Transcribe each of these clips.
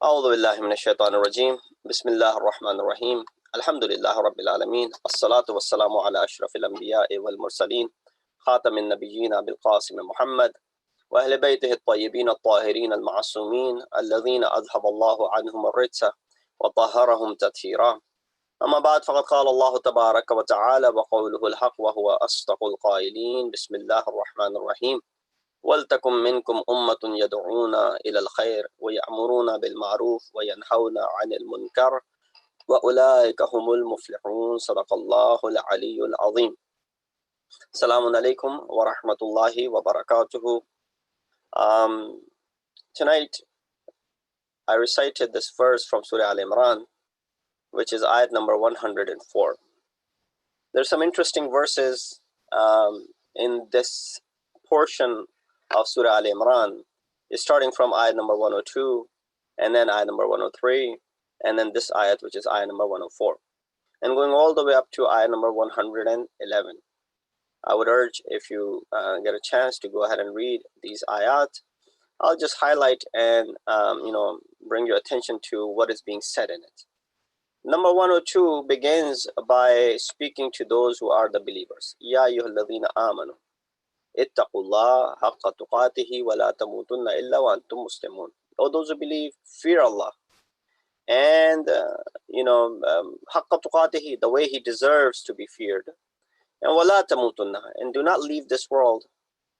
أعوذ بالله من الشيطان الرجيم بسم الله الرحمن الرحيم الحمد لله رب العالمين الصلاة والسلام على أشرف الأنبياء والمرسلين خاتم النبيين بالقاسم محمد وأهل بيته الطيبين الطاهرين المعصومين الذين أذهب الله عنهم الرجس وطهرهم تطهيرا. أما بعد، فقد قال الله تبارك وتعالى وقوله الحق وهو أصدق القائلين بسم الله الرحمن الرحيم ولتكن منكم أمة يدعون إلى الخير ويأمرون بالمعروف وينهون عن المنكر وأولئك هم المفلحون. صدق الله العلي العظيم. Assalamu alaikum wa rahmatullahi wa barakatuhu. Tonight I recited this verse from Surah Al-Imran, which is ayat number 104. There's some interesting verses in this portion of Surah Al-Imran, starting from ayat number 102, and then ayat number 103, and then this ayat, which is ayat number 104, and going all the way up to ayat number 111. I would urge, if you get a chance, to go ahead and read these ayat. I'll just highlight and bring your attention to what is being said in it. Number 102 begins by speaking to those who are the believers. Ya ayyuhalladhina amanu ittaqullah haqqa tuqatihi wa la tamutunna illa wa antum muslimun. O those who believe, fear Allah, and haqqa tuqatihi, the way He deserves to be feared, and wa la tamutunna, and do not leave this world,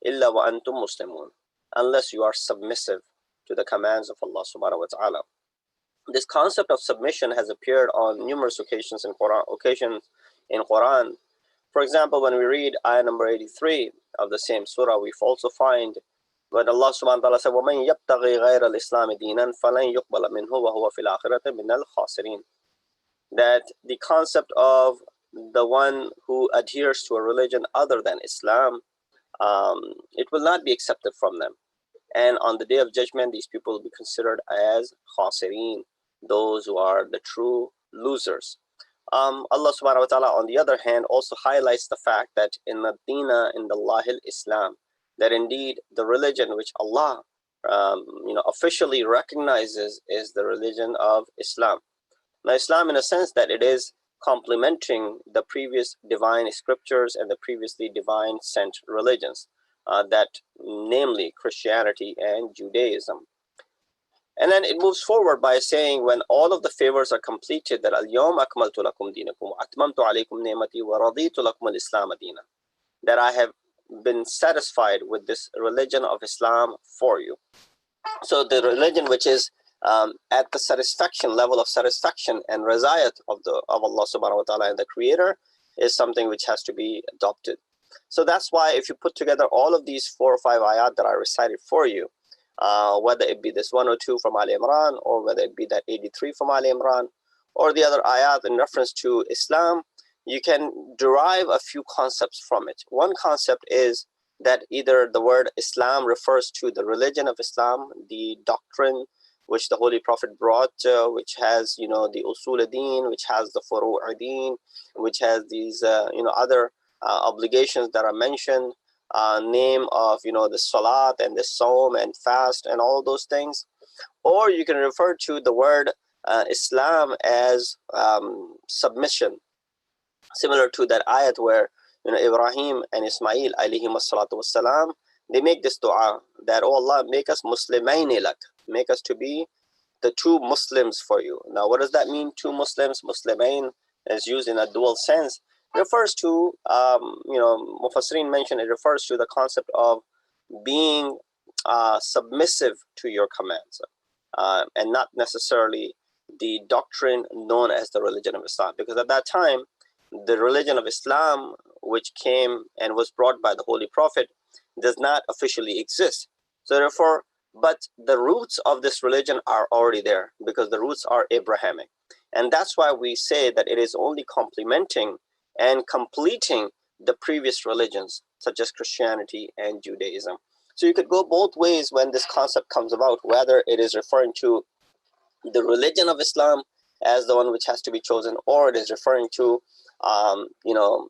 illa wa antum muslimun, unless you are submissive to the commands of Allah subhanahu wa ta'ala. This concept of submission has appeared on numerous occasions in Quran. For example, when we read ayah number 83 of the same surah, we also find when Allah subhanahu wa ta'ala said, وَمَنْ يَبْتَغِي غَيْرَ الْإِسْلَامِ دِينًا فَلَنْ يُقْبَلَ مِنْهُ وَهُوَ فِي الْآخِرَةِ مِنَ الْخَاسِرِينَ. That the concept of the one who adheres to a religion other than Islam, it will not be accepted from them. And on the day of judgment, these people will be considered as khasireen, those who are the true losers. Allah subhanahu wa ta'ala, on the other hand, also highlights the fact that in the Dina, in the Lahil Islam, that indeed the religion which Allah officially recognizes is the religion of Islam. Now, Islam, in a sense, that it is complementing the previous divine scriptures and the previously divine sent religions, that namely Christianity and Judaism. And then it moves forward by saying, when all of the favors are completed, that al-yawma akmaltu lakum dinakum wa atmamtu alaykum ni'mati wa raditu lakum al-islam dina, that I have been satisfied with this religion of Islam for you. So the religion which is at the satisfaction level of satisfaction and razayat of Allah subhanahu wa ta'ala and the Creator is something which has to be adopted. So that's why if you put together all of these 4 or 5 ayat that I recited for you, whether it be this 102 from Al Imran, or whether it be that 83 from Al Imran, or the other ayat in reference to Islam, you can derive a few concepts from it. One concept is that either the word Islam refers to the religion of Islam, the doctrine which the Holy Prophet brought, which has the usul ad-din, which has the furu' ad-din, which has these other obligations that are mentioned, name of the salat and the saum and fast and all those things. Or you can refer to the word Islam as submission, similar to that ayat where Ibrahim and Ismail alayhim as-salatu was-salam, they make this dua that, oh Allah, make us muslimayn lak, make us to be the two Muslims for you. Now, what does that mean, two Muslims? Muslimain is used in a dual sense. It refers to, Mufassirin mentioned, it refers to the concept of being submissive to your commands, and not necessarily the doctrine known as the religion of Islam. Because at that time, the religion of Islam, which came and was brought by the Holy Prophet, does not officially exist. So therefore, but the roots of this religion are already there, because the roots are Abrahamic. And that's why we say that it is only complementing and completing the previous religions, such as Christianity and Judaism. So you could go both ways when this concept comes about, whether it is referring to the religion of Islam as the one which has to be chosen, or it is referring to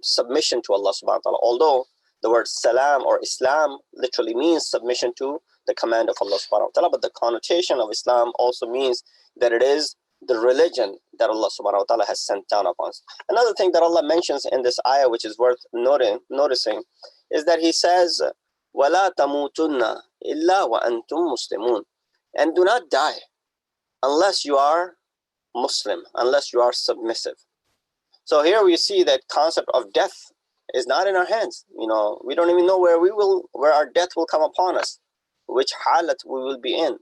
submission to Allah subhanahu wa ta'ala. Although the word salam or Islam literally means submission to the command of Allah subhanahu wa ta'ala, but the connotation of Islam also means that it is the religion that Allah subhanahu wa ta'ala has sent down upon us. Another thing that Allah mentions in this ayah, which is worth noticing, is that He says, وَلَا تَمُوتُنَّ إِلَّا وَأَنْتُمْ مُسْلِمُونَ, and do not die unless you are Muslim, unless you are submissive. So here we see that concept of death is not in our hands. We don't even know where our death will come upon us, which halat we will be in.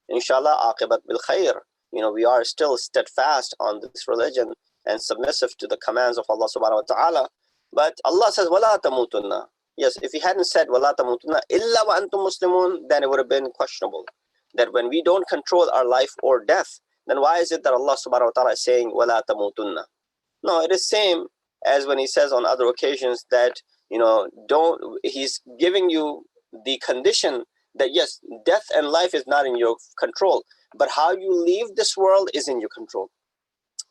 Inshallah, aqibat bil khair. We are still steadfast on this religion and submissive to the commands of Allah subhanahu wa ta'ala. But Allah says, وَلَا تَمُوتُنَّ. Yes, if He hadn't said, وَلَا تَمُوتُنَّ إِلَّا وَأَنْتُمْ مُسْلِمُونَ, then it would have been questionable. That when we don't control our life or death, then why is it that Allah subhanahu wa ta'ala is saying, وَلَا تَمُوتُنَّ? No, it is same as when He says on other occasions that, He's giving you the condition that yes, death and life is not in your control, but how you leave this world is in your control.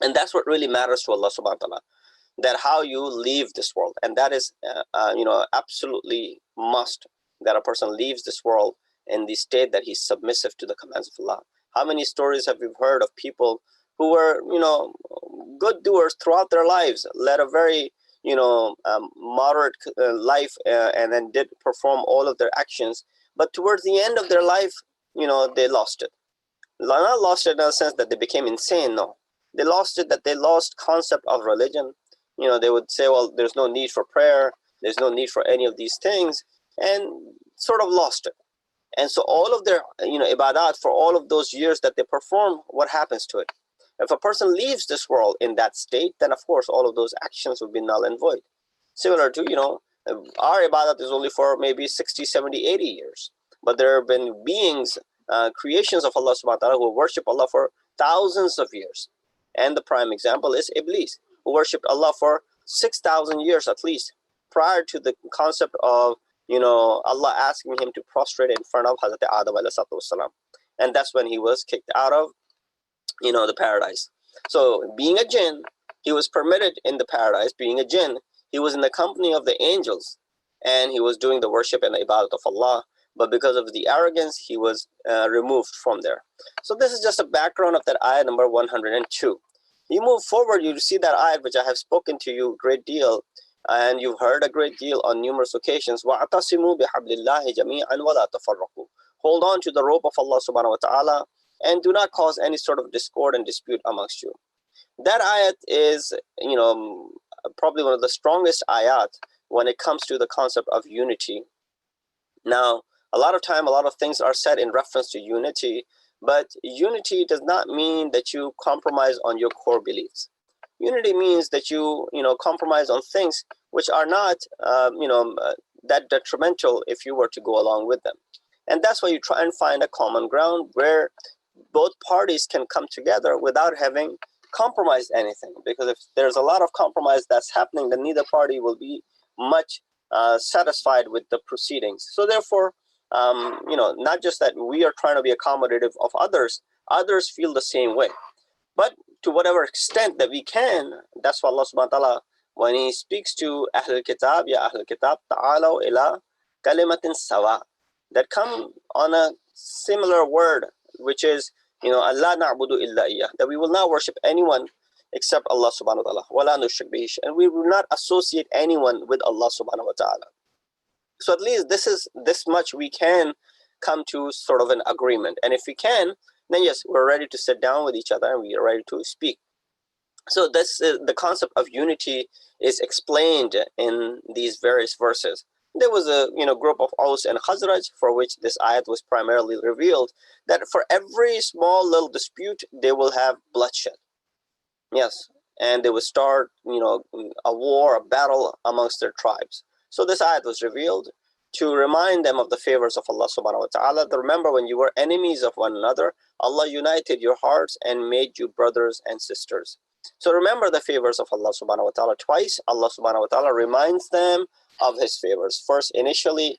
And that's what really matters to Allah subhanahu wa ta'ala, that how you leave this world. And that is, absolutely must, that a person leaves this world in the state that he's submissive to the commands of Allah. How many stories have we heard of people who were, good doers throughout their lives, led a very, moderate life, and then did perform all of their actions. But towards the end of their life, they lost it. Not lost it in a sense that they became insane, no. They lost it that they lost concept of religion. They would say, well, there's no need for prayer, there's no need for any of these things, and sort of lost it. And so all of their, ibadat for all of those years that they perform, what happens to it? If a person leaves this world in that state, then of course all of those actions will be null and void. Similar to, our ibadat is only for maybe 60, 70, 80 years. But there have been beings, creations of Allah subhanahu wa ta'ala who worship Allah for thousands of years. And the prime example is Iblis, who worshipped Allah for 6,000 years at least, prior to the concept of, Allah asking him to prostrate in front of Hazrat Adam alayhi salam. And that's when he was kicked out of, the paradise. So being a jinn, he was permitted in the paradise. Being a jinn, he was in the company of the angels, and he was doing the worship and the ibadat of Allah. But because of the arrogance, he was removed from there. So this is just a background of that ayah number 102. You move forward, you see that ayah which I have spoken to you a great deal, and you've heard a great deal on numerous occasions. وَاعْتَصِمُوا بِحَبْلِ اللَّهِ جَمِيعًا وَلَا تَفَرَّقُوا. Hold on to the rope of Allah subhanahu wa ta'ala, and do not cause any sort of discord and dispute amongst you. That ayat is, probably one of the strongest ayat when it comes to the concept of unity. Now, a lot of things are said in reference to unity, but unity does not mean that you compromise on your core beliefs. Unity means that you, compromise on things which are not, that detrimental if you were to go along with them. And that's why you try and find a common ground where both parties can come together without having compromised anything. Because if there's a lot of compromise that's happening, then neither party will be much satisfied with the proceedings. So therefore, not just that we are trying to be accommodative of others feel the same way. But to whatever extent that we can, that's why Allah subhanahu wa ta'ala, when He speaks to Ahlul Kitab, Ya Ahlul Kitab, Ta'alaw ila kalimatin sawa, that come on a similar word, which is, Allah na'budu illa iyyah, that we will not worship anyone except Allah subhanahu wa ta'ala, wala nushrik bihi, and we will not associate anyone with Allah subhanahu wa ta'ala. So at least this much we can come to sort of an agreement. And if we can, then yes, we're ready to sit down with each other and we are ready to speak. So this the concept of unity is explained in these various verses. There was a group of Aus and Khazraj for which this ayat was primarily revealed, that for every small little dispute they will have bloodshed. Yes, and they would start a war, a battle amongst their tribes. So this ayat was revealed to remind them of the favors of Allah subhanahu wa ta'ala. Remember, when you were enemies of one another, Allah united your hearts and made you brothers and sisters. So remember the favors of Allah subhanahu wa ta'ala. Twice Allah subhanahu wa ta'ala reminds them of His favors. First, initially,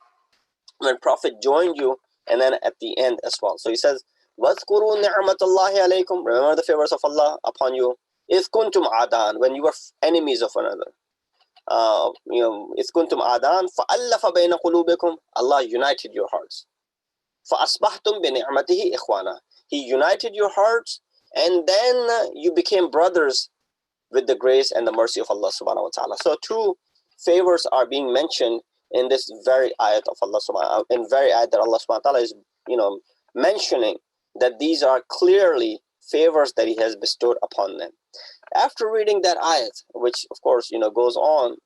when Prophet joined you, and then at the end as well. So He says, وَاذْكُرُوا نِعْمَةَ اللَّهِ عَلَيْكُمْ. Remember the favors of Allah upon you. إِذْ كُنْتُمْ عَادًا, when you were enemies of one another. إِذْ كُنْتُمْ عَادًا فَأَلَّفَ بَيْنَ قُلُوبِكُمْ. Allah united your hearts. فَأَصْبَحْتُمْ بِنِعْمَتِهِ إِخْوَانًا. He united your hearts, and then you became brothers with the grace and the mercy of Allah subhanahu wa ta'ala. So two favors are being mentioned in this very ayat of Allah subhanahu, in very ayat that Allah subhanahu wa ta'ala is, mentioning that these are clearly favors that He has bestowed upon them. After reading that ayat, which of course, goes on,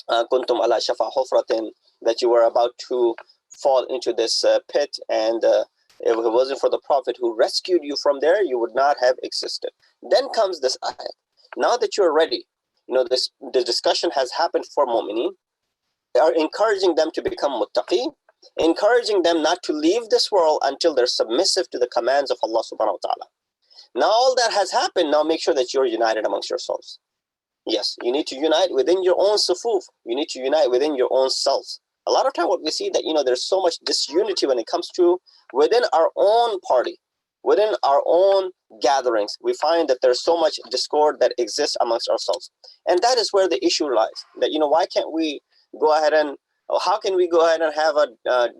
kuntum ala shafa hufratin, that you were about to fall into this pit, and if it wasn't for the Prophet who rescued you from there, you would not have existed. Then comes this ayat. Now that you're ready, the discussion has happened for mu'mineen. They are encouraging them to become muttaqi, encouraging them not to leave this world until they're submissive to the commands of Allah subhanahu wa ta'ala. Now all that has happened, now make sure that you're united amongst yourselves. Yes, you need to unite within your own sufuf. You need to unite within your own selves. A lot of time what we see that, there's so much disunity when it comes to within our own party, within our own gatherings. We find that there's so much discord that exists amongst ourselves. And that is where the issue lies. That, why can't we go ahead and, how can we go ahead and have a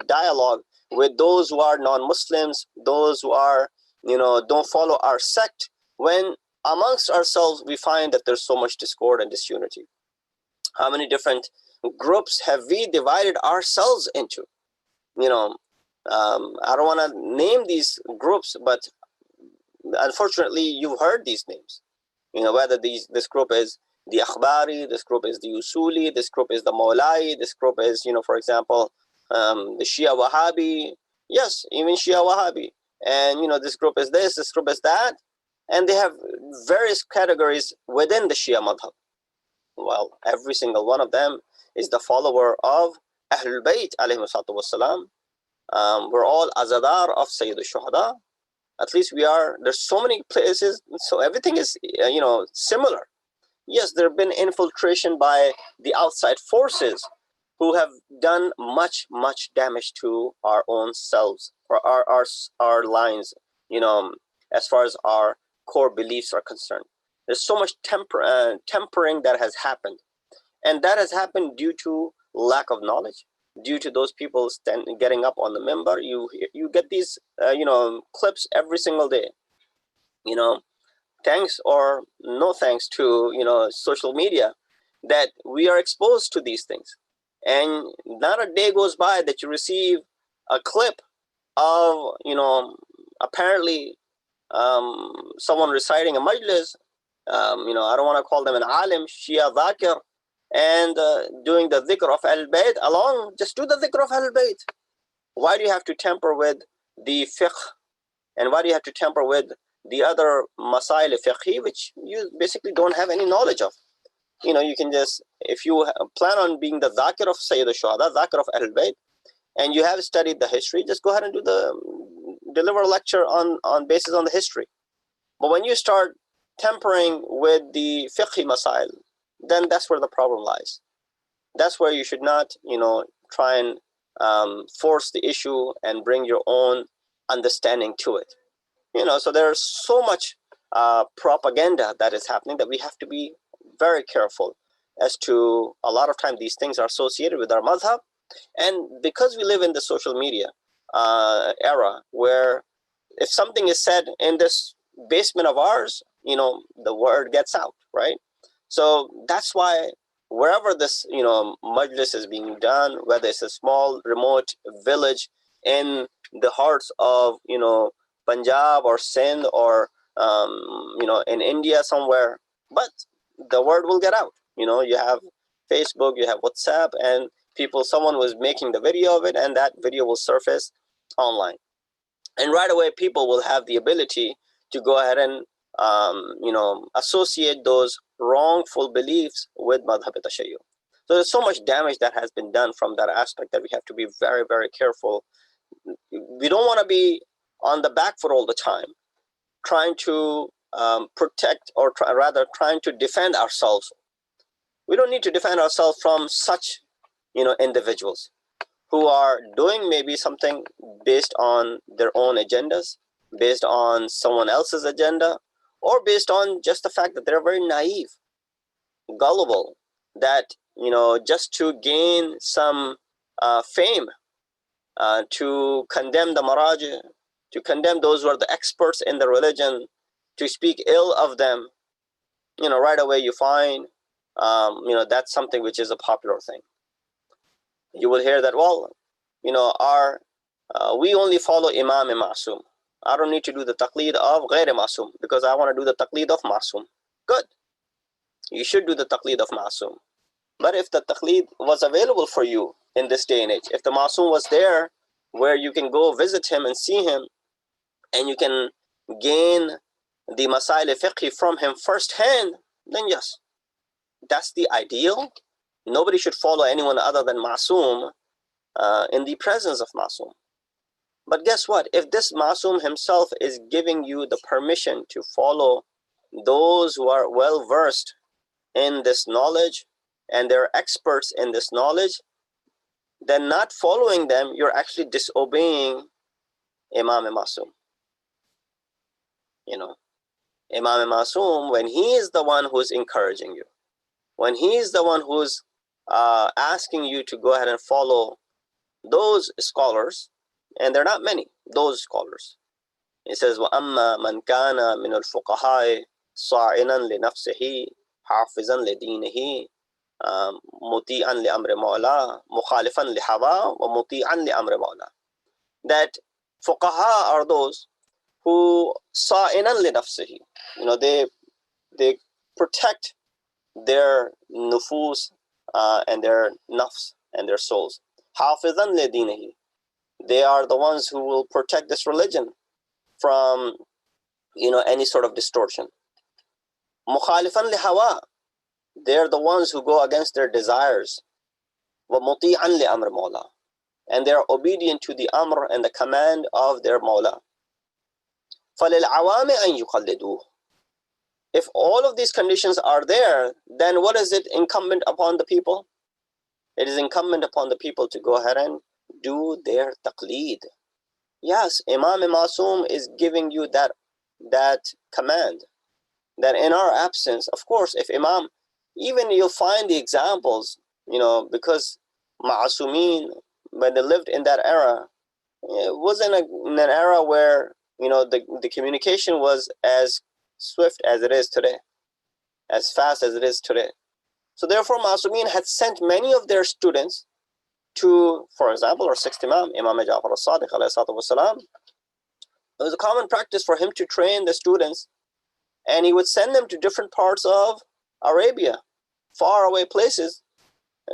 dialogue with those who are non-Muslims, those who are, don't follow our sect, when amongst ourselves we find that there's so much discord and disunity? How many different groups have we divided ourselves into? I don't want to name these groups, but unfortunately you've heard these names. Whether this group is the Akhbari, this group is the Usuli, this group is the Maulai, this group is, for example, the Shia Wahhabi. Yes, even Shia Wahhabi. And, this group is this group is that. And they have various categories within the Shia madhab. Well, every single one of them is the follower of Ahlul Bayt alayhi salatu wassalam. We're all azadar of Sayyid al-Shuhada. At least we are. There's so many places, so everything is, similar. Yes, there have been infiltration by the outside forces who have done much, much damage to our own selves, or our lines, as far as our core beliefs are concerned. There's so much tempering that has happened. And that has happened due to lack of knowledge, due to those people getting up on the minbar. You get these, clips every single day. Thanks or no thanks to, social media, that we are exposed to these things. And not a day goes by that you receive a clip of, apparently someone reciting a majlis, I don't want to call them an alim, Shia dhakir, and doing the dhikr of al-bayt along. Just do the dhikr of al-bayt. Why do you have to tamper with the fiqh? And why do you have to tamper with the other masail fiqhi, which you basically don't have any knowledge of? You can just, if you plan on being the dhakir of Sayyid al-Shuhada, dhakir of al-bayt, and you have studied the history, just go ahead and deliver a lecture on basis on the history. But when you start tampering with the fiqhi masail, then that's where the problem lies. That's where you should not, try and force the issue and bring your own understanding to it. So there's so much propaganda that is happening that we have to be very careful as to, a lot of times these things are associated with our madhab. And because we live in the social media era, where if something is said in this basement of ours, the word gets out, right? So that's why wherever this, majlis is being done, whether it's a small remote village in the hearts of, Punjab or Sindh or, in India somewhere, but the word will get out. You have Facebook, you have WhatsApp, and someone was making the video of it, and that video will surface online. And right away, people will have the ability to go ahead and, associate those wrongful beliefs with madhab tashayyu. So there's so much damage that has been done from that aspect that we have to be very, very careful. We don't want to be on the back foot all the time, trying to protect, or rather trying to defend ourselves. We don't need to defend ourselves from such, individuals who are doing maybe something based on their own agendas, based on someone else's agenda, or based on just the fact that they're very naive, gullible, that, just to gain some fame, to condemn the maraji, to condemn those who are the experts in the religion, to speak ill of them, right away you find, that's something which is a popular thing. You will hear that, well, we only follow Imam Ma'soom. I don't need to do the taqleed of Ghair Ma'soom because I want to do the taqleed of Ma'soom. Good. You should do the taqleed of Ma'soom. But if the taqleed was available for you in this day and age, if the Ma'soom was there where you can go visit him and see him and you can gain the Masail fiqhi from him firsthand, then yes, that's the ideal. Nobody should follow anyone other than Ma'soom in the presence of Ma'soom. But guess what? If this Ma'soom himself is giving you the permission to follow those who are well versed in this knowledge and they're experts in this knowledge, then not following them, you're actually disobeying Imam Ma'soom. Imam Ma'soom, when he is the one who's encouraging you, when he is the one who's asking you to go ahead and follow those scholars, and they're not many, those scholars. It says, وَأَمَّا مَنْ كَانَ مِنَ الْفُقَهَاءِ صَاعِنًا لِنَفْسِهِ حَافِظًا لِدِينِهِ مُطِيعًا لِأَمْرِ مَوْلَى مُخَالِفًا لِحَوَى وَمُطِيعًا لِأَمْرِ مَوْلَى. That fuqaha are those who صَاعِنًا لِنَفْسِهِ. They protect their nufus and their nafs and their souls. حَافِظًا لِدِينِهِ. They are the ones who will protect this religion from, any sort of distortion. مُخَالِفًا لِحَوَى. They're the ones who go against their desires. وَمُطِيعًا لِأَمْرِ مَوْلَى. And they are obedient to the amr and the command of their Mawla. فَلِلْعَوَامِ أَن يُقَلِّدُوهُ. If all of these conditions are there, then what is it incumbent upon the people? It is incumbent upon the people to go ahead and do their taqleed. Yes, Imam Ma'soom is giving you that command, that in our absence, of course, if Imam, even you'll find the examples, because Ma'asumeen, when they lived in that era, it wasn't in an era where, the communication was as swift as it is today, as fast as it is today. So therefore, Ma'asumeen had sent many of their students to, for example, our sixth Imam, Imam Ja'far as-Sadiq alayhi salatu wasalam. It was a common practice for him to train the students, and he would send them to different parts of Arabia, far away places,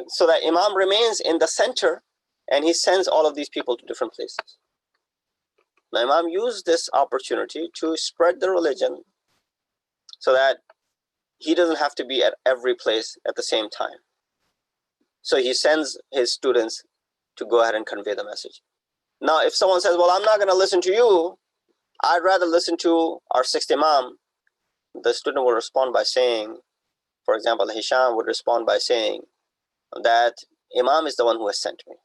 so that Imam remains in the center, and he sends all of these people to different places. Now, Imam used this opportunity to spread the religion so that he doesn't have to be at every place at the same time. So he sends his students to go ahead and convey the message. Now, if someone says, well, I'm not going to listen to you, I'd rather listen to our sixth Imam, the student will respond by saying, for example, Hisham would respond by saying that Imam is the one who has sent me.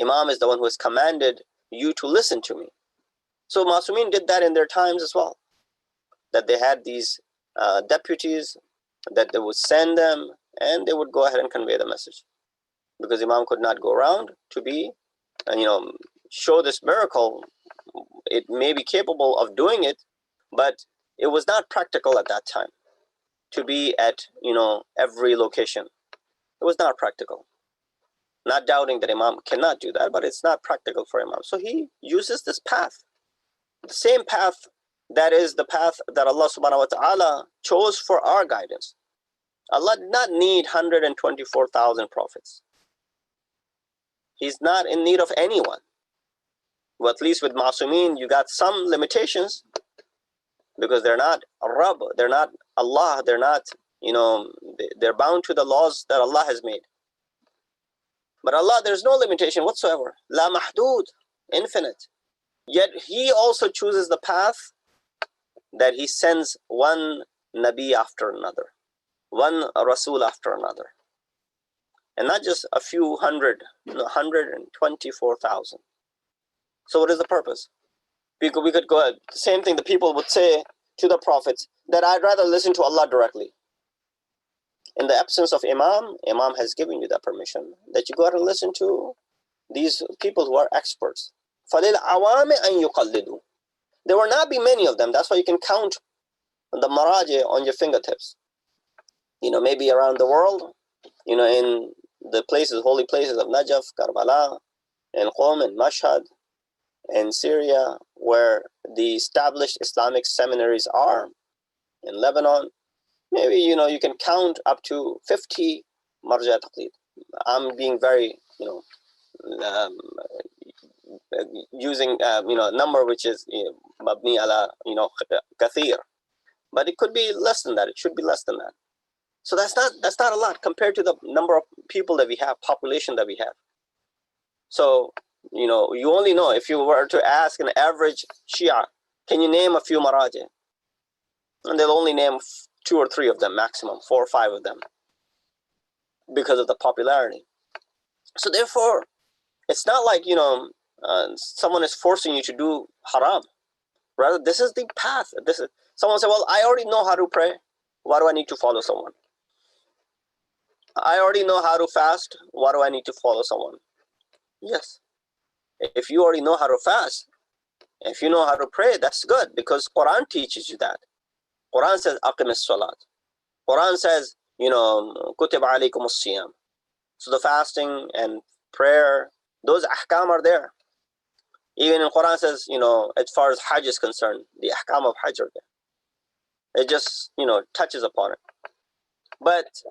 Imam is the one who has commanded you to listen to me. So Ma'sumin did that in their times as well, that they had these deputies that they would send them, and they would go ahead and convey the message, because Imam could not go around to be, show this miracle. It may be capable of doing it, but it was not practical at that time to be at, every location. It was not practical. Not doubting that Imam cannot do that, but it's not practical for Imam. So he uses this path, the same path that is the path that Allah subhanahu wa ta'ala chose for our guidance. Allah did not need 124,000 prophets. He's not in need of anyone. Well, at least with Ma'sumin, you got some limitations, because they're not Rabb, they're not Allah, they're not, they're bound to the laws that Allah has made. But Allah, there's no limitation whatsoever. La mahdud, infinite. Yet He also chooses the path that He sends one Nabi after another, one Rasul after another. And not just a few hundred, 124,000. So what is the purpose? We could go ahead. The same thing the people would say to the prophets, that I'd rather listen to Allah directly. In the absence of Imam, Imam has given you that permission, that you go ahead and listen to these people who are experts. فَلِلْعَوَامِ أَن يُقَلِّدُوا. There will not be many of them. That's why you can count the maraji on your fingertips. Maybe around the world, in the places, holy places of Najaf, Karbala, and Qom, and Mashhad, and Syria, where the established Islamic seminaries are, in Lebanon, maybe, you can count up to 50 marja taqlid. I'm being very, um, using, a number which is mabni ala, kathir. But it could be less than that. It should be less than that. So that's not a lot compared to the number of people that we have, population that we have. So, you only know, if you were to ask an average Shia, can you name a few maraji? And they'll only name 2 or 3 of them, maximum 4 or 5 of them, because of the popularity. So therefore, it's not like, someone is forcing you to do haram. Rather, this is the path. Someone said, well, I already know how to pray. Why do I need to follow someone? I already know how to fast. Why do I need to follow someone? Yes. If you already know how to fast, if you know how to pray, that's good, because Quran teaches you that. Quran says, Aqim as-salat. Quran says, Kutib alaykum as-siyam. So the fasting and prayer, those ahkam are there. Even in Quran says, as far as Hajj is concerned, the ahkam of Hajj are there. It just, touches upon it. But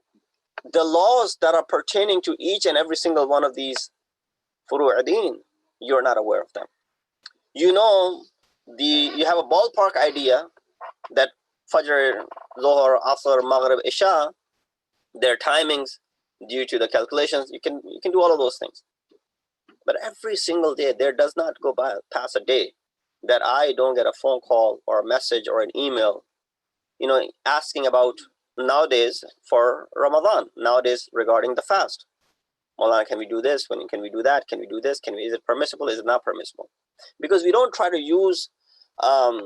the laws that are pertaining to each and every single one of these furu'adeen, you're not aware of them. You have a ballpark idea that Fajr, Zohar, Asr, Maghrib, Isha, their timings due to the calculations, you can do all of those things. But every single day, there does not go past a day that I don't get a phone call or a message or an email, asking about nowadays for Ramadan, nowadays regarding the fast. Maulana, can we do this? When can we do that? Can we do this? Is it permissible? Is it not permissible? Because we don't try to use, not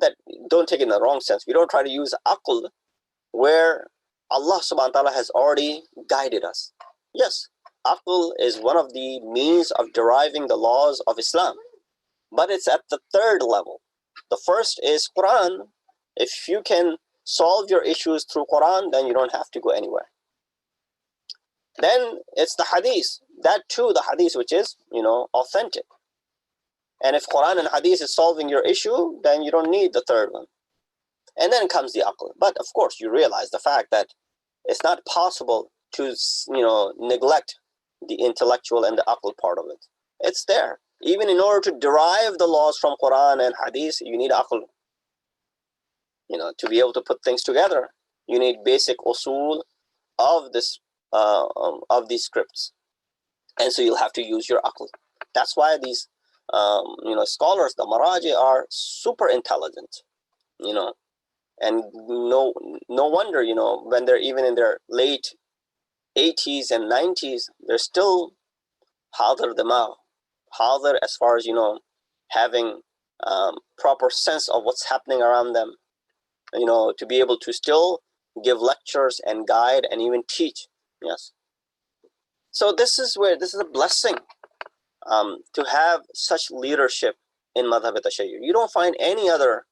that, don't take it in the wrong sense. We don't try to use aql where Allah subhanahu wa ta'ala has already guided us. Yes, aql is one of the means of deriving the laws of Islam, but it's at the 3rd level. The first is Quran. If you can solve your issues through Quran, then you don't have to go anywhere. Then it's the hadith. That too, the hadith, which is, authentic. And if Quran and hadith is solving your issue, then you don't need the 3rd one. And then comes the aql. But of course, you realize the fact that it's not possible to, neglect the intellectual and the aql part of it. It's there. Even in order to derive the laws from Quran and hadith, you need aql. To be able to put things together, you need basic usul of this, of these scripts. And so you'll have to use your aql. That's why these, scholars, the maraji, are super intelligent, and no wonder, when they're even in their late 80s and 90s, they're still hadir dimagh, hadir as far as, having proper sense of what's happening around them, to be able to still give lectures and guide and even teach. Yes. So this is a blessing, to have such leadership in madhab at-tashayyu. You don't find any other,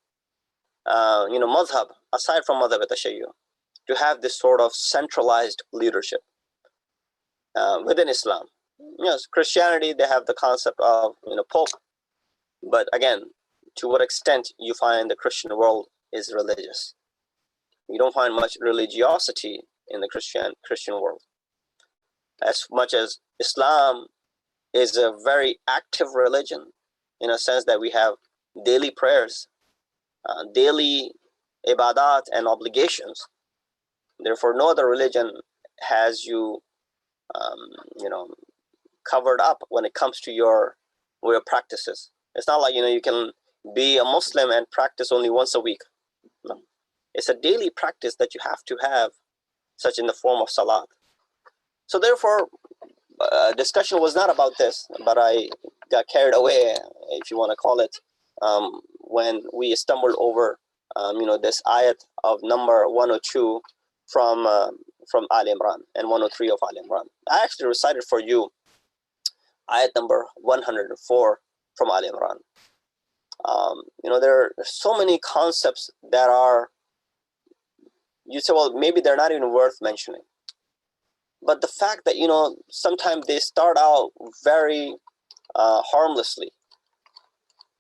madhab aside from madhab at-tashayyu to have this sort of centralized leadership within Islam. Yes, Christianity, they have the concept of, Pope. But again, to what extent you find the Christian world is religious? You don't find much religiosity in the Christian world. As much as Islam is a very active religion, in a sense that we have daily prayers, daily ibadat and obligations. Therefore, no other religion has you, covered up when it comes to your practices. It's not like, you can be a Muslim and practice only once a week. No. It's a daily practice that you have to have, such in the form of salat. So therefore, discussion was not about this, but I got carried away, if you want to call it, when we stumbled over, this ayat of number 102 from from Al Imran and 103 of Al Imran. I actually recited for you ayat number 104 from Al Imran. There are so many concepts that are, you say, well, maybe they're not even worth mentioning. But the fact that, sometimes they start out very harmlessly.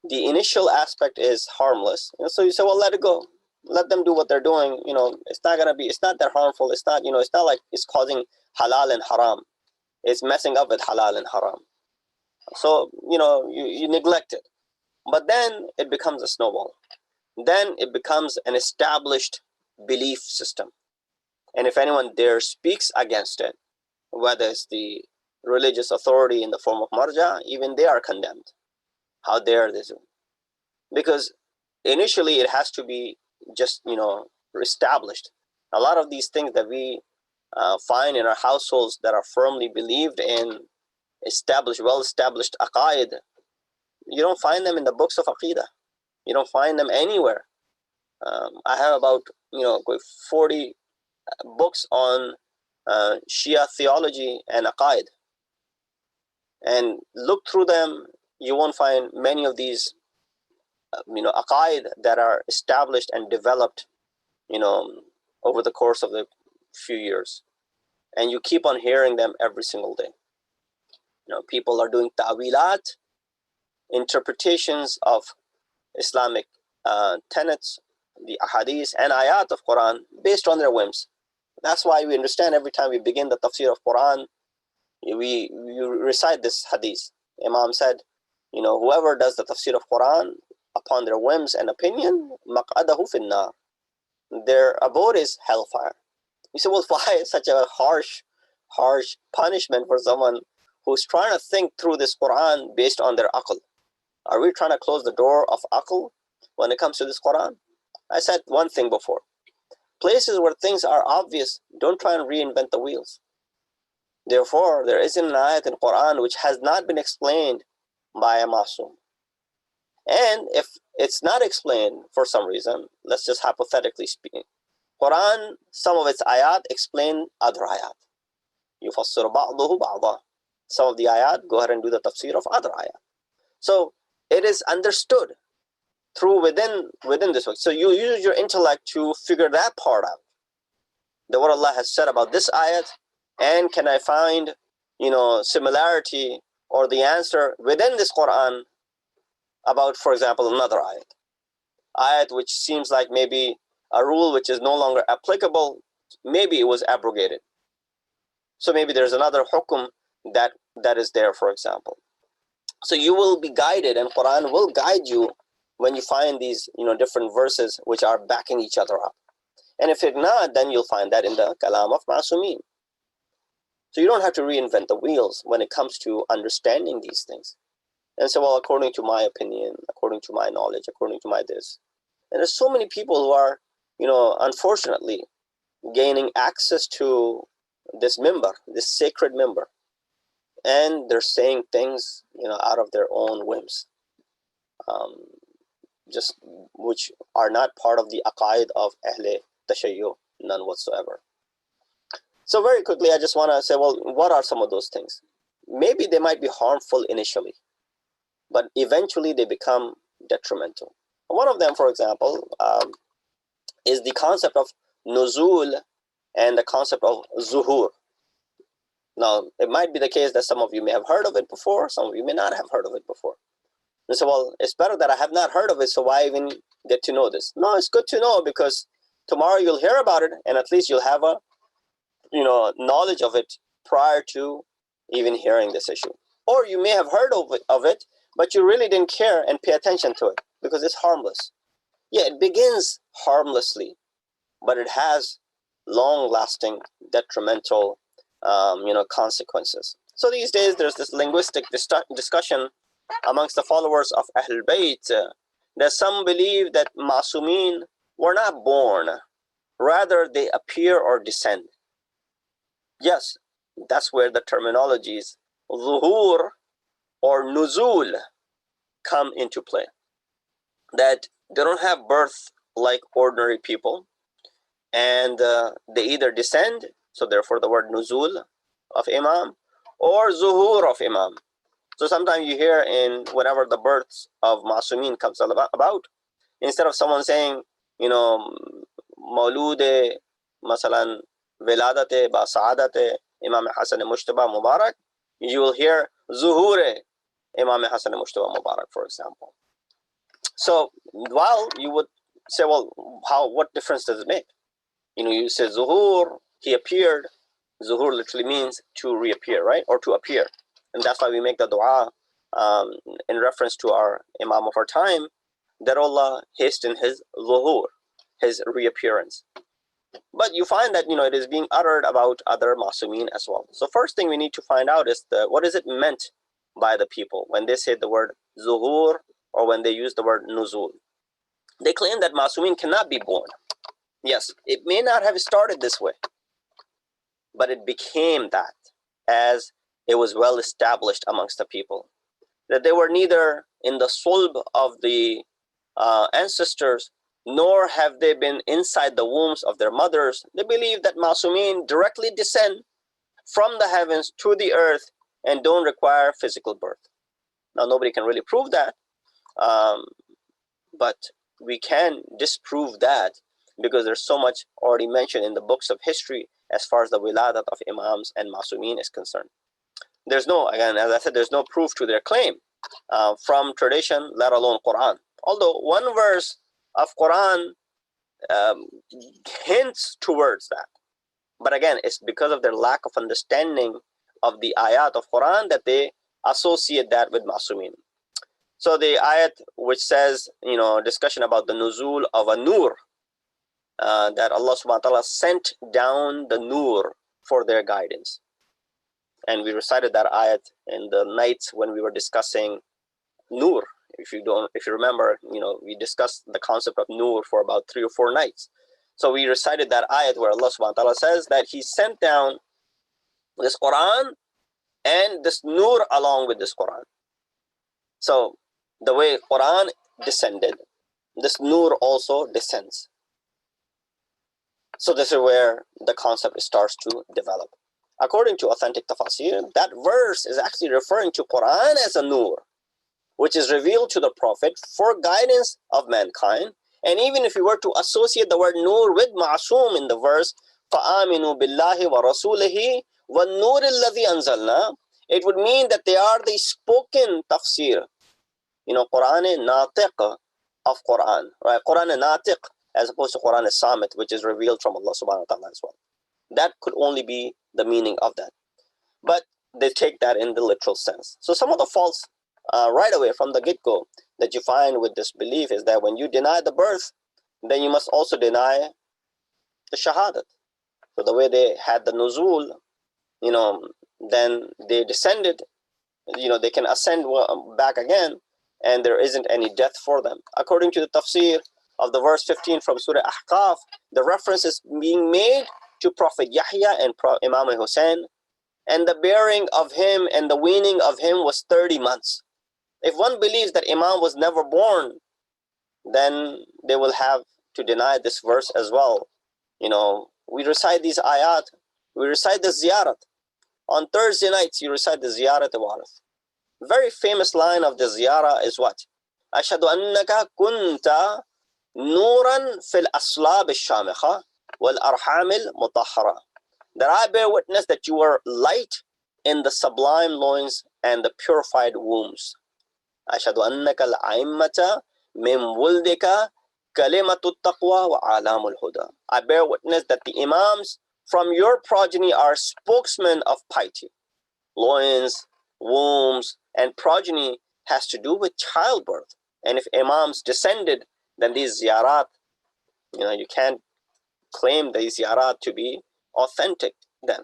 The initial aspect is harmless. So you say, well, let it go. Let them do what they're doing. It's not that harmful. It's not like it's causing halal and haram. It's messing up with halal and haram. So, you neglect it. But then it becomes a snowball. Then it becomes an established belief system. And if anyone dare speaks against it, whether it's the religious authority in the form of marja, even they are condemned. How dare they do? Because initially it has to be just, established. A lot of these things that we find in our households that are firmly believed in, well-established aqaid, you don't find them in the books of aqidah. You don't find them anywhere. I have about 40 books on Shia theology and aqaid, and look through them. You won't find many of these aqaid that are established and developed over the course of the few years, and you keep on hearing them every single day. People are doing ta'wilat, interpretations of Islamic tenets, the ahadith and ayat of Quran based on their whims. That's why we understand every time we begin the tafsir of Quran, we recite this hadith. Imam said, whoever does the tafsir of Quran upon their whims and opinion, maq'adahu finnar, their abode is hellfire. You say, well, why such a harsh punishment for someone who's trying to think through this Quran based on their aql? Are we trying to close the door of aql when it comes to this Quran? I said one thing before. Places where things are obvious, don't try and reinvent the wheels. Therefore, there isn't an ayat in Quran which has not been explained by a masum. And if it's not explained for some reason, let's just hypothetically speaking, Quran, some of its ayat explain other ayat. يُفَسِّرُ بَعْضُهُ بَعْضًا. Some of the ayat go ahead and do the tafsir of other ayat. So it is understood through within this way. So you use your intellect to figure that part out. That what Allah has said about this ayat, and can I find, similarity or the answer within this Quran about, for example, another ayat which seems like maybe a rule which is no longer applicable, maybe it was abrogated. So maybe there's another hukum that is there, for example. So you will be guided, and Quran will guide you when you find these, different verses which are backing each other up. And if it's not, then you'll find that in the kalam of Ma'sumin. So you don't have to reinvent the wheels when it comes to understanding these things. And so, well, according to my opinion, according to my knowledge, according to my this. And there's so many people who are, unfortunately, gaining access to this mimbar, this sacred mimbar. And they're saying things, out of their own whims, just which are not part of the aqaid of Ahle Tashayyu, none whatsoever. So very quickly, I just want to say, well, what are some of those things? Maybe they might be harmful initially, but eventually they become detrimental. One of them, for example, is the concept of nuzul and the concept of zuhur. Now, it might be the case that some of you may have heard of it before, some of you may not have heard of it before. And so, well, it's better that I have not heard of it, so why even get to know this? No, it's good to know, because tomorrow you'll hear about it, and at least you'll have a, knowledge of it prior to even hearing this issue. Or you may have heard of it, but you really didn't care and pay attention to it because it's harmless. Yeah, it begins harmlessly, but it has long-lasting, detrimental, consequences. So these days, there's this linguistic discussion amongst the followers of Ahlul Bayt that some believe that Ma'sumin were not born, rather they appear or descend. Yes, that's where the terminologies zuhur or nuzul come into play. That they don't have birth like ordinary people, and they either descend So therefore the word nuzul of Imam or zuhur of Imam. So sometimes you hear in whenever the births of Masumin comes about, instead of someone saying, you know, Maulude, masalan, Veladate, ba Saadate, Imam Hassan Mushtaba Mubarak, you will hear Zuhure, Imam Hassan Mushtaba Mubarak, for example. So while you would say, well, what difference does it make? You know, you say Zuhur, he appeared. Zuhur literally means to reappear, right? Or to appear. And that's why we make the dua in reference to our Imam of our time, that Allah hasten his zuhur, his reappearance. But you find that, you know, it is being uttered about other Masumin as well. So first thing we need to find out is what is it meant by the people when they say the word zuhur or when they use the word nuzul. They claim that Masumin cannot be born. Yes, it may not have started this way, but it became that as it was well established amongst the people. That they were neither in the sulb of the ancestors, nor have they been inside the wombs of their mothers. They believe that Masumin directly descend from the heavens to the earth and don't require physical birth. Now, nobody can really prove that, but we can disprove that because there's so much already mentioned in the books of history as far as the wiladat of Imams and Masumin is concerned. There's no, again, as I said, there's no proof to their claim from tradition, let alone Quran. Although one verse of Quran hints towards that. But again, it's because of their lack of understanding of the ayat of Quran that they associate that with Masumin. So the ayat which says, you know, discussion about the nuzul of a nur, that Allah subhanahu wa ta'ala sent down the nur for their guidance. And we recited that ayat in the nights when we were discussing nur. If you remember, you know, we discussed the concept of nur for about 3 or 4 nights. So we recited that ayat where Allah subhanahu wa ta'ala says that He sent down this Quran and this nur along with this Quran. So the way Quran descended, this nur also descends. So this is where the concept starts to develop. According to authentic tafsir, that verse is actually referring to Quran as a nur, which is revealed to the Prophet for guidance of mankind. And even if we were to associate the word nur with ma'asum in the verse, فَآمِنُوا بِاللَّهِ وَرَسُولِهِ وَالنُّورِ الَّذِي أَنزَلْنَا, it would mean that they are the spoken tafsir. You know, Quran natiq of Quran, right? Quran natiq as opposed to Quran samit, which is revealed from Allah subhanahu wa ta'ala as well. That could only be the meaning of that. But they take that in the literal sense. So some of the faults right away from the get-go that you find with this belief is that when you deny the birth, then you must also deny the shahadat. So the way they had the nuzul, you know, then they descended, you know, they can ascend back again, and there isn't any death for them. According to the tafsir of the verse 15 from Surah Ahqaf, the reference is being made to Prophet Yahya and Imam Hussein, and the bearing of him and the weaning of him was 30 months. If one believes that Imam was never born, then they will have to deny this verse as well. You know, we recite these ayat, we recite the ziyarat. On Thursday nights, you recite the ziyarat warith. Very famous line of the ziyarah is what? Ashhadu annaka kunta nuran fil aslab al-shamikha wal arham al-mutahhara. That I bear witness that you are light in the sublime loins and the purified wombs. Ashhadu annaka al-a'immata min wuldika kalimatu taqwa wa alamul huda. I bear witness that the imams from your progeny are spokesmen of piety. Loins, wombs, and progeny has to do with childbirth. And if imams descended, then these ziyarat, you know, you can't claim these ziyarat to be authentic then.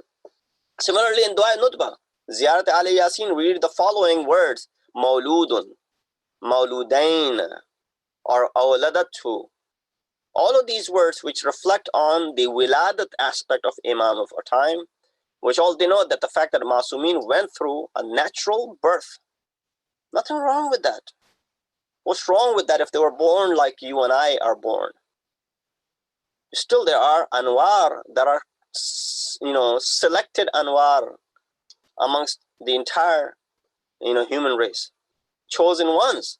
Similarly, in Dua Nutbah, Ziyarat Ali Yasin, we read the following words: Mauludun, Mauludain, or Awladatu. All of these words which reflect on the wiladat aspect of Imam of our time, which all denote that the fact that Masumin went through a natural birth. Nothing wrong with that. What's wrong with that if they were born like you and I are born? Still, there are anwar that are selected anwar amongst the entire, human race. Chosen ones.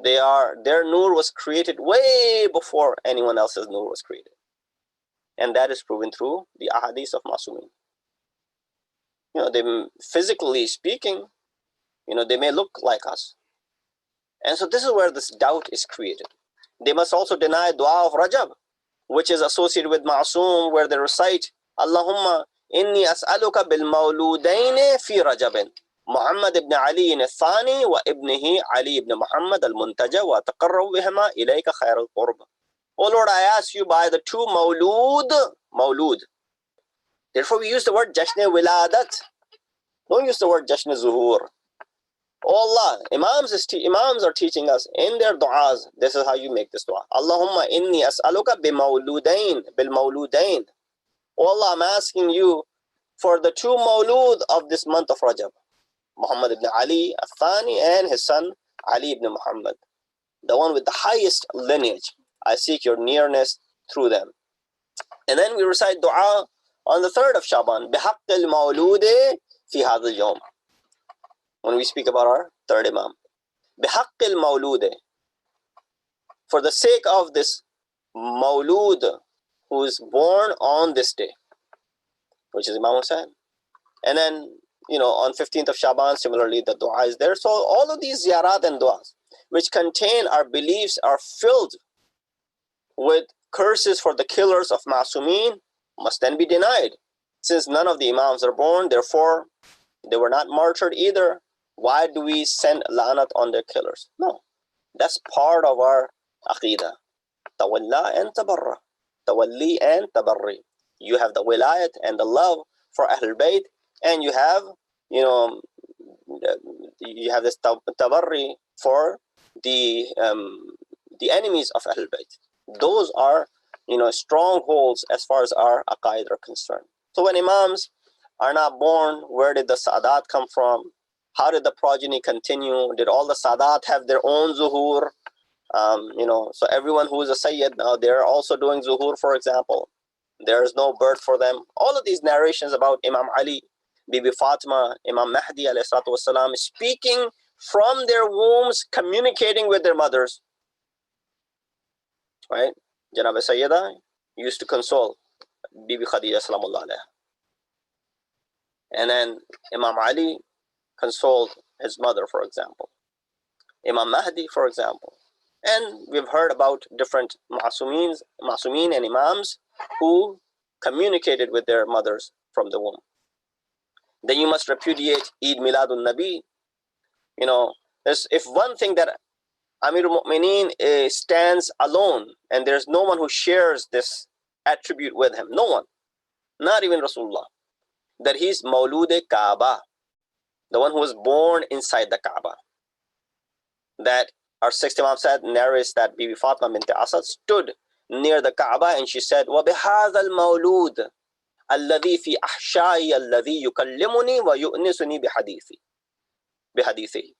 Their nur was created way before anyone else's nur was created. And that is proven through the ahadith of Masumin. They, physically speaking, they may look like us. And so this is where this doubt is created. They must also deny dua of Rajab, which is associated with Ma'soom, where they recite, Allahumma inni as'aluka bil mawludain fi Rajabin. Muhammad ibn Ali al-Thani wa ibnihi Ali ibn Muhammad al-Muntaja wa taqarrabu bihima ilayka khair al-qurb. Oh Lord, I ask you by the two mawlud. Therefore we use the word Jashn Wiladat. Don't use the word Jashn Zuhur. Oh Allah, Imams are teaching us in their du'as, this is how you make this dua. Allahumma inni as'aluka bil mawludain. Oh Allah, I'm asking you for the two mawlud of this month of Rajab. Muhammad ibn Ali al-Thani and his son Ali ibn Muhammad, the one with the highest lineage. I seek your nearness through them. And then we recite dua on the 3rd of Shaban, بِحَقِّ الْمَوْلُودِ فِي هَذَا الْيَوْمِ. When we speak about our third Imam, بِحَقِّ الْمَوْلُودِ, for the sake of this Mawlud who is born on this day, which is Imam Hussain. And then, on 15th of Shaban, similarly, the dua is there. So all of these ziyarat and duas, which contain our beliefs, are filled with curses for the killers of Ma'sumin, must then be denied. Since none of the Imams are born, therefore, they were not martyred either. Why do we send la'nat on their killers? No. That's part of our aqidah. Tawalla and tabarra. Tawalli and tabarri. You have the wilayat and the love for Ahlul Bayt, and you have, this tabarri for the enemies of Ahlul Bayt. Those are, strongholds as far as our aqaid are concerned. So when Imams are not born, where did the Sadat come from? How did the progeny continue? Did all the Sadat have their own zuhur? So everyone who is a Sayyid now, they're also doing zuhur, for example. There is no birth for them. All of these narrations about Imam Ali, Bibi Fatima, Imam Mahdi alayhi salatu wasalam, speaking from their wombs, communicating with their mothers. Right? Janab Sayyida used to console Bibi Khadija salamullah alayha. And then Imam Ali consoled his mother, for example. Imam Mahdi, for example. And we've heard about different Ma'sumin and Imams who communicated with their mothers from the womb. Then you must repudiate Eid Miladun Nabi. If one thing that Amir al-Mu'mineen stands alone, and there's no one who shares this attribute with him, no one, not even Rasulullah, that he's Mawlud Kaaba, the one who was born inside the Kaaba. That our sixth Imam said, narrates that Bibi Fatima bint Asad stood near the Kaaba and she said, وَبِهَذَا الْمَوْلُودِ الَّذِي فِي أَحْشَائِي الَّذِي يُكَلِّمُنِي وَيُؤْنِسُنِي بِحَدِيثِهِ.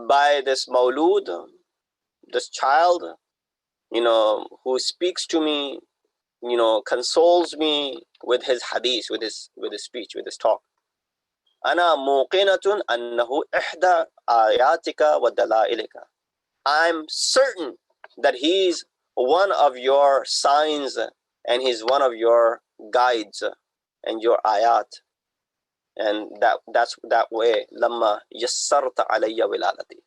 By this Mawlud, this child, who speaks to me, consoles me with his hadith, with his speech, with his talk. أنا موقنة أنه إحدى آياتك ودلائلك. I'm certain that he's one of your signs and he's one of your guides and your ayat. And that's that way, لما يسرت علي ولادتي,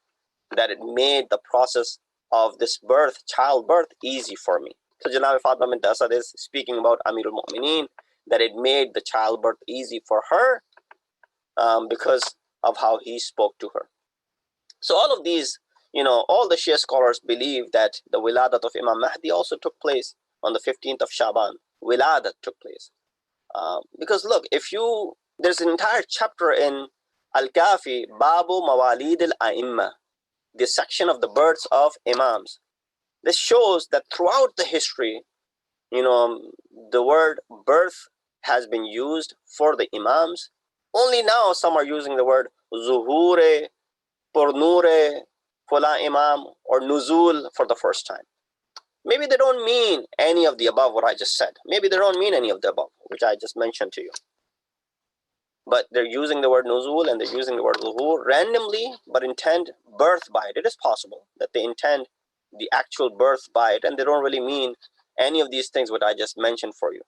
that it made the process of this childbirth, easy for me. So Janab Fatima bint Asad is speaking about Amir al-Mu'mineen, that it made the childbirth easy for her because of how he spoke to her. So all of these, all the Shia scholars believe that the wiladat of Imam Mahdi also took place on the 15th of Shaban. Wiladat took place. Because look, there's an entire chapter in Al-Kafi, Babu Mawalid al-A'imma, the section of the births of Imams. This shows that throughout the history, the word birth has been used for the Imams. Only now some are using the word zuhure, purnure, fula imam, or nuzul for the first time. Maybe they don't mean any of the above what I just said. Maybe they don't mean any of the above, which I just mentioned to you. But they're using the word nuzul and they're using the word zuhur randomly, but intend birth by it. It is possible that they intend the actual birth by it, and they don't really mean any of these things what I just mentioned for you.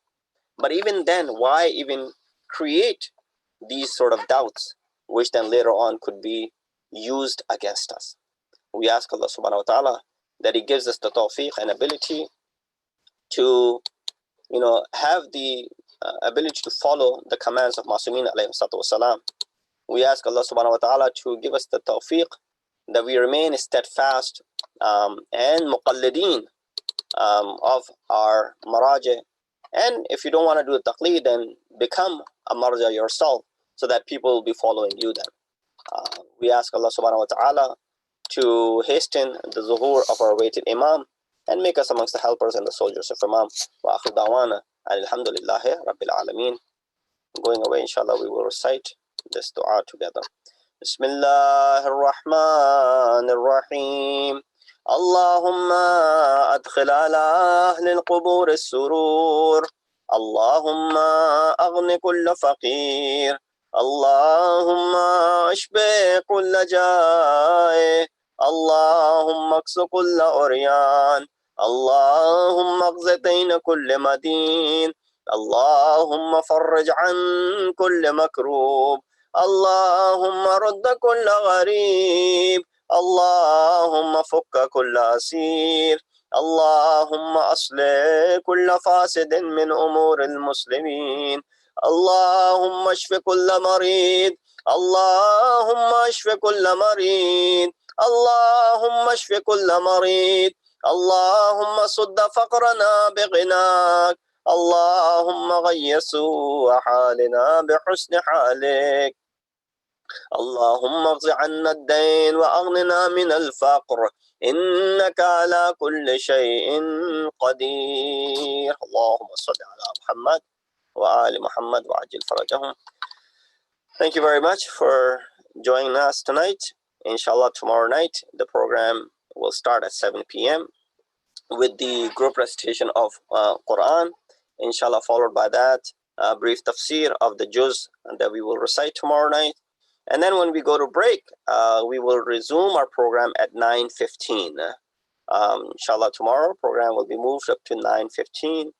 But even then, why even create these sort of doubts, which then later on could be used against us? We ask Allah subhanahu wa ta'ala that He gives us the tawfiq and ability to, have the ability to follow the commands of Masumin alayhi salatu wasalam. We ask Allah subhanahu wa ta'ala to give us the tawfiq that we remain steadfast and muqallideen of our maraja. And if you don't want to do a taqleed, then become a marja yourself so that people will be following you then. We ask Allah subhanahu wa ta'ala to hasten the zuhur of our awaited Imam and make us amongst the helpers and the soldiers of Imam. Wa akhir da'wana alhamdulillahi rabbil alameen. Going away, inshallah, we will recite this dua together. Bismillah ar-Rahman ar-Rahim. Allahumma adkhil ala ahli al-qubur as-surur. Allahumma aghni kulla faqir. Allahumma ashbi kulla ja'i. Allahumma aksu kulla uryan. Allahumma aghzitayn kulla madin. اللهم فرج عن كل مكروب اللهم رد كل غريب اللهم فك كل أسير اللهم أصلح كل فاسد من أمور المسلمين اللهم اشف كل مريض اللهم اشف كل مريض اللهم اشف كل مريض اللهم صد فقرنا بغناك اللهم غير سوء حالنا بحسن حالك اللهم اغز عنا الدين وأغننا من الفقر إنك على كل شيء قدير اللهم صل على محمد وآل محمد وعجل فرجهم. Thank you very much for joining us tonight. Inshallah, tomorrow night the program will start at 7 p.m. with the group recitation of Quran. Inshallah, followed by that brief tafsir of the juz that we will recite tomorrow night. And then when we go to break, we will resume our program at 9:15. Inshallah, tomorrow program will be moved up to 9:15.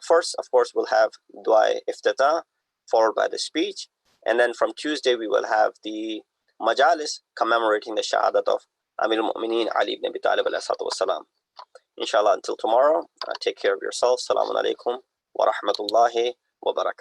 First, of course, we'll have dua iftitah, followed by the speech. And then from Tuesday, we will have the majalis commemorating the shahadat of Amir al-Mu'mineen Ali ibn Abi Talib alayhi salatu wasalam. Inshallah, until tomorrow, take care of yourself. Assalamu alaikum wa rahmatullahi wa barakatuh.